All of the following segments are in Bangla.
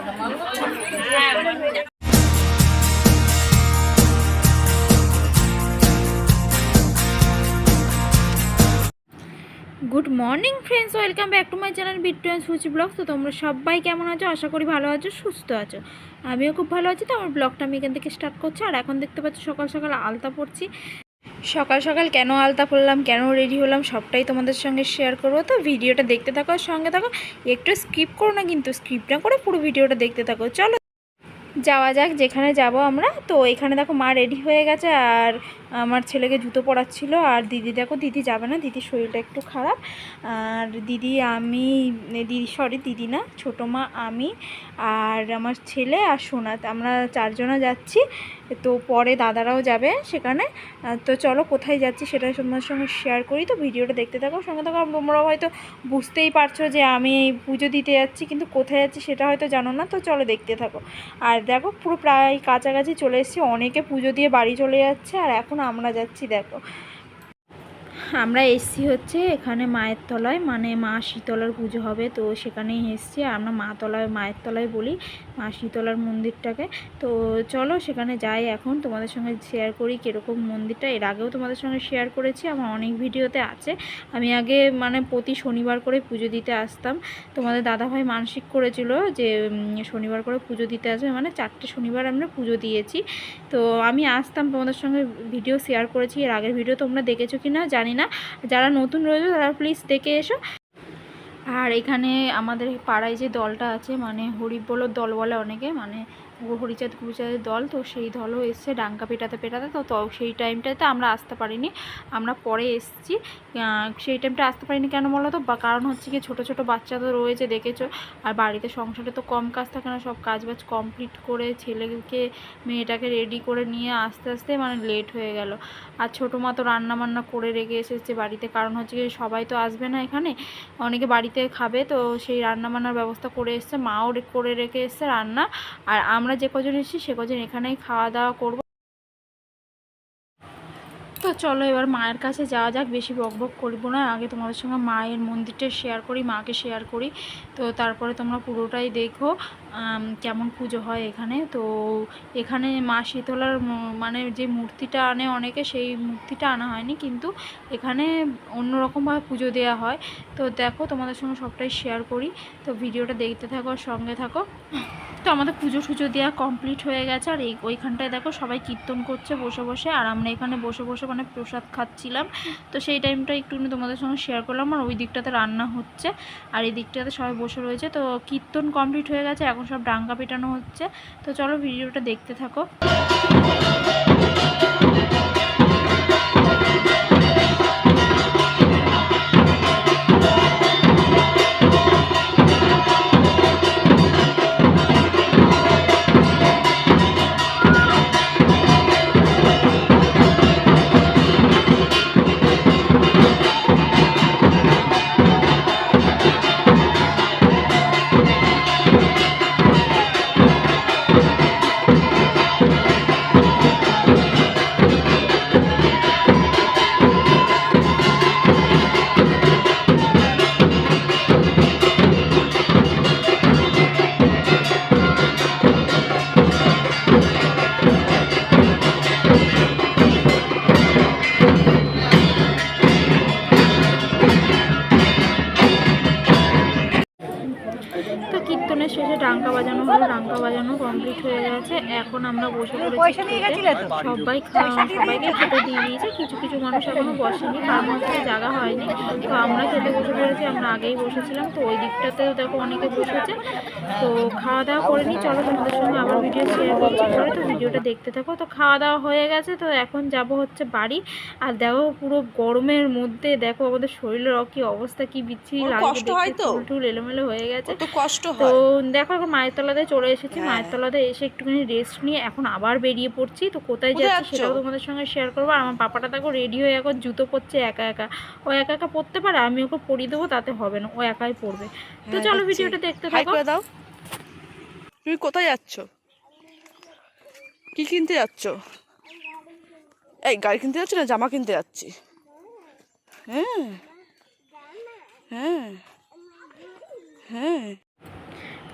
Good morning friends, welcome back to my channel Bittu and Suchi blog. তো তোমরা সবাই কেমন আছো? আশা করি ভালো আছো, সুস্থ আছো। আমিও খুব ভালো আছি। তো আমার ব্লগটা আমি এখান থেকে স্টার্ট করছি। আর এখন দেখতে পাচ্ছি সকাল সকাল আলতা পড়ছি। সকাল সকাল কেন আলতা পড়লাম, কেন রেডি হলাম, সবটাই তোমাদের সঙ্গে শেয়ার করবো। তো ভিডিওটা দেখতে থাকো, সঙ্গে থাকো, একটু স্কিপ করো না, কিন্তু স্কিপ না করে পুরো ভিডিওটা দেখতে থাকো। চলো যাওয়া যাক যেখানে যাব আমরা। তো এখানে দেখো মা রেডি হয়ে গেছে, আর আমার ছেলেকে জুতো পরাচ্ছিল। আর দিদি দেখো, দিদি যাবে না, দিদির শরীরটা একটু খারাপ। আর দিদি, আমি, দিদি না, ছোটো মা, আমি আর আমার ছেলে আর সোনাত, আমরা চারজনা যাচ্ছি। তো পরে দাদারাও যাবে সেখানে। তো চলো কোথায় যাচ্ছি সেটা তোমাদের সঙ্গে শেয়ার করি। তো ভিডিওটা দেখতে থাকো, সঙ্গে থাকো। তোমরাও হয়তো বুঝতেই পারছো যে আমি পুজো দিতে যাচ্ছি, কিন্তু কোথায় যাচ্ছি সেটা হয়তো জানো না। তো চলো দেখতে থাকো। আর দেখো পুরো প্রায় কাছাকাছি চলে এসেছি, অনেকে পুজো দিয়ে বাড়ি চলে যাচ্ছে, আর এখন আমরা যাচ্ছি। দেখো আমরা এসছি হচ্ছে এখানে মায়ের তলায়, মানে মা শীতলার পুজো হবে, তো সেখানেই এসছি। আর আমরা মায়ের তলায় বলি, মা শীতলার মন্দিরটাকে। তো চলো সেখানে যাই, এখন তোমাদের সঙ্গে শেয়ার করি কীরকম মন্দিরটা। এর আগেও তোমাদের সঙ্গে শেয়ার করেছি, আমার অনেক ভিডিওতে আছে। আমি আগে মানে প্রতি শনিবার করে পুজো দিতে আসতাম। তোমাদের দাদাভাই মানসিক করেছিল যে শনিবার করে পুজো দিতে আসবে, মানে 4টে শনিবার আমরা পুজো দিয়েছি। তো আমি আসতাম, তোমাদের সঙ্গে ভিডিও শেয়ার করেছি। এর আগের ভিডিও তোমরা দেখেছো কি না জানি না, যারা নতুন রয়েছে তারা প্লিজ দেখে এসো। আর এখানে আমাদের পাড়ায় যে দলটা আছে, মানে হরিবোলের দল বলে অনেকে, মানে হরিচাঁদ গুরুচাঁদের দল, তো সেই দলও এসছে ডাঙ্কা পেটাতে পেটাতে। তো সেই টাইমটাতে আমরা আসতে পারিনি, আমরা পরে এসছি। সেই টাইমটা আসতে পারিনি কেন বলো তো, কারণ হচ্ছে কি ছোটো ছোটো বাচ্চা তো রয়েছে, দেখেছো। আর বাড়িতে সংসারে তো কম কাজ থাকে না, সব কাজবাজ কমপ্লিট করে ছেলেকে মেয়েটাকে রেডি করে নিয়ে আস্তে আস্তে মানে লেট হয়ে গেল। আর ছোটো মা তো রান্না বান্না করে রেখে এসেছে বাড়িতে, কারণ হচ্ছে কি সবাই তো আসবে না এখানে, অনেকে বাড়িতে খাবে, তো সেই রান্না বান্নার ব্যবস্থা করে এসছে, মাও করে রেখে এসছে রান্না। আর আমরা যে কজন এসেছি সে কজন এখানেই খাওয়া দাওয়া করবো। তো চলো এবার মায়ের কাছে যাওয়া যাক, বেশি বকবক করবো না, আগে তোমাদের সঙ্গে মায়ের মন্দিরটা শেয়ার করি, মাকে শেয়ার করি। তো তারপরে তোমরা পুরোটাই দেখো কেমন পুজো হয় এখানে। তো এখানে মা শীতলার মানে যে মূর্তিটা আনে অনেকে, সেই মূর্তিটা আনা হয়নি, কিন্তু এখানে অন্যরকমভাবে পুজো দেওয়া হয়। তো দেখো তোমাদের সঙ্গে সবটাই শেয়ার করি। তো ভিডিওটা দেখতে থাকো, সঙ্গে থাকো। তো আমাদের পুজো টুজো দেওয়া কমপ্লিট হয়ে গেছে। আর ওইখানটায় দেখো সবাই কীর্তন করছে বসে বসে, আর আমরা এখানে বসে বসে মানে প্রসাদ খাচ্ছিলাম। তো সেই টাইমটা একটু তোমাদের সঙ্গে শেয়ার করলাম। আর ওই দিকটাতে রান্না হচ্ছে, আর এই দিকটাতে সবাই বসে রয়েছে। তো কীর্তন কমপ্লিট হয়ে গেছে, এখন সব ডাঙ্গা পেটানো হচ্ছে। তো চলো ভিডিওটা দেখতে থাকো। তো কীর্তনের শেষে ডাঙ্কা বাজানো হলো, ডাঙ্কা বাজানো কমপ্লিট হয়ে গেছে। এখন আমরা বসে পড়েছি সবাইকে খেতে দিয়ে দিয়েছে, কিছু কিছু মানুষ এখনো বসেনি, কারণ হচ্ছে জায়গা হয়নি। তো আমরা খেতে বসে পড়েছি, আমরা আগেই বসেছিলাম। তো ওই দিকটাতেও দেখো অনেকে বসেছে। তো খাওয়া দাওয়া করে নিই, চলো তোমাদের সঙ্গে আবার ভিডিও শেয়ার করছি পরে। তো ভিডিওটা দেখতে থাকো। তো খাওয়া দাওয়া হয়ে গেছে, তো এখন যাব হচ্ছে বাড়ি। আর দেখো পুরো গরমের মধ্যে দেখো আমাদের শরীরের কি অবস্থা, কি বিচ্ছিরি লাগছে, চুল এলোমেলো হয়ে গেছে, কষ্ট হয়। তো দেখো এখন মায়ের তলাতে চলে এসেছি, মায়ের তলাতে এসে একটুখানি রেস্ট নিয়ে এখন আবার বেরিয়ে পড়ছি। তো কোথায় যাচ্ছি সেটাও তোমাদের সঙ্গে শেয়ার করবো। আর আমার পাপাটা দেখো রেডি হয়ে এখন জুতো পরছে একা একা। ও একা একা পরতে পারে, আমি ওকে পরিয়ে দেবো, তাতে হবে না, ও একাই পরবে। তো চলো ভিডিওটা দেখতে থাকো। তুমি কোথায় যাচ্ছ? কি কিনতে যাচ্ছ? এই গাড়ি কিনতে যাচ্ছি না জামা কিনতে যাচ্ছি? হ্যাঁ হ্যাঁ হ্যাঁ।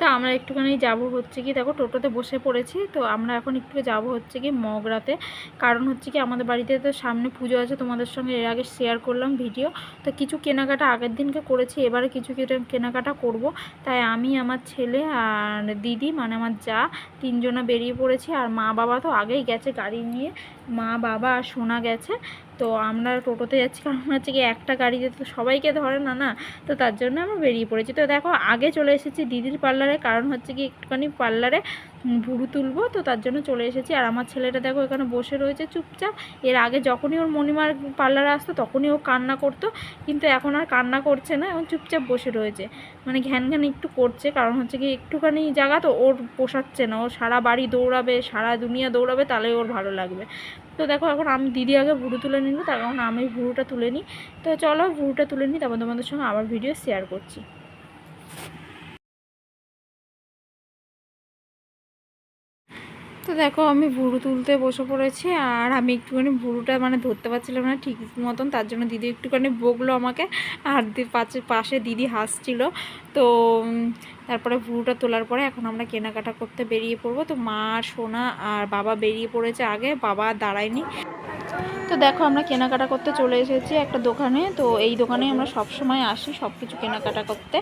তো আমরা একটুখানি যাব হচ্ছে কি, দেখো টোটোতে বসে পড়েছি। তো আমরা এখন একটু যাব হচ্ছে কি মগরাতে, কারণ হচ্ছে কি আমাদের বাড়িতে তো সামনে পুজো আছে, তোমাদের সঙ্গে এর আগে শেয়ার করলাম ভিডিও। তো কিছু কেনাকাটা আগের দিনকে করেছি, এবারে কিছু কেনাকাটা করব। তাই আমি, আমার ছেলে আর দিদি মানে আমার যা, তিনজনা বেরিয়ে পড়েছি। আর মা বাবা তো আগেই গেছে গাড়ি নিয়ে, মা বাবা আর সোনা গেছে। তো আমরা টোটোতে যাচ্ছি, কারণ হচ্ছে কি একটা গাড়িতে তো সবাইকে ধরে না না, তো তার জন্য আমরা বেরিয়ে পড়েছি। তো দেখো আগে চলে এসেছি দিদির পার্লারে, কারণ হচ্ছে কি একটুখানি পার্লারে ভুরু তুলবো, তো তার জন্য চলে এসেছি। আর আমার ছেলেটা দেখো এখানে বসে রয়েছে চুপচাপ। এর আগে যখনই ওর মণিমার পার্লারে আসতো তখনই ও কান্না করতো, কিন্তু এখন আর কান্না করছে না, এখন চুপচাপ বসে রয়েছে। মানে ঘ্যান ঘ্যান একটু করছে, কারণ হচ্ছে কি একটুখানি জায়গা তো ওর পোষাচ্ছে না, ও সারা বাড়ি দৌড়াবে, সারা দুনিয়া দৌড়াবে, তাহলে ওর ভালো লাগবে। তো দেখো এখন আমি, দিদি আগে ভুরু তুলে নিল, তার কারণ আমি ভুরুটা তুলে নিই। তো চলো ভুরুটা তুলে নিই, তারপর তোমাদের সঙ্গে আবার ভিডিও শেয়ার করছি। তো দেখো আমি ভুরু তুলতে বসে পড়েছি, আর আমি একটুখানি ভুরুটা মানে ধরতে পারছিলাম না ঠিক মতন, তার জন্য দিদি একটুখানি বকলো আমাকে। আর পাশে দিদি হাসছিল। তো তারপরে ভুরুটা তোলার পরে এখন আমরা কেনাকাটা করতে বেরিয়ে পড়বো। তো মা, সোনা আর বাবা বেরিয়ে পড়েছে আগে, বাবা দাঁড়ায়নি। তো দেখো আমরা কেনাকাটা করতে চলে এসেছি একটা দোকানে। তো এই দোকানে আমরা সব সময় আসি সব কিছু কেনাকাটা করতে।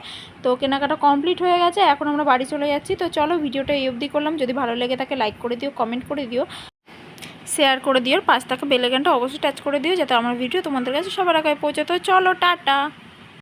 তো কেনাকাটা কমপ্লিট হয়ে গেছে, এখন আমরা বাড়ি চলে যাচ্ছি। তো চলো ভিডিওটা এই অবধি করলাম, যদি ভালো লেগে থাকে লাইক করে দিও, কমেন্ট করে দিও, শেয়ার করে দিও, আর পাশ থাকা বেল আইকনটা অবশ্যই টাচ করে দিও, যাতে আমার ভিডিও তোমাদের কাছে সবার আগে পৌঁছে। তো চলো টাটা।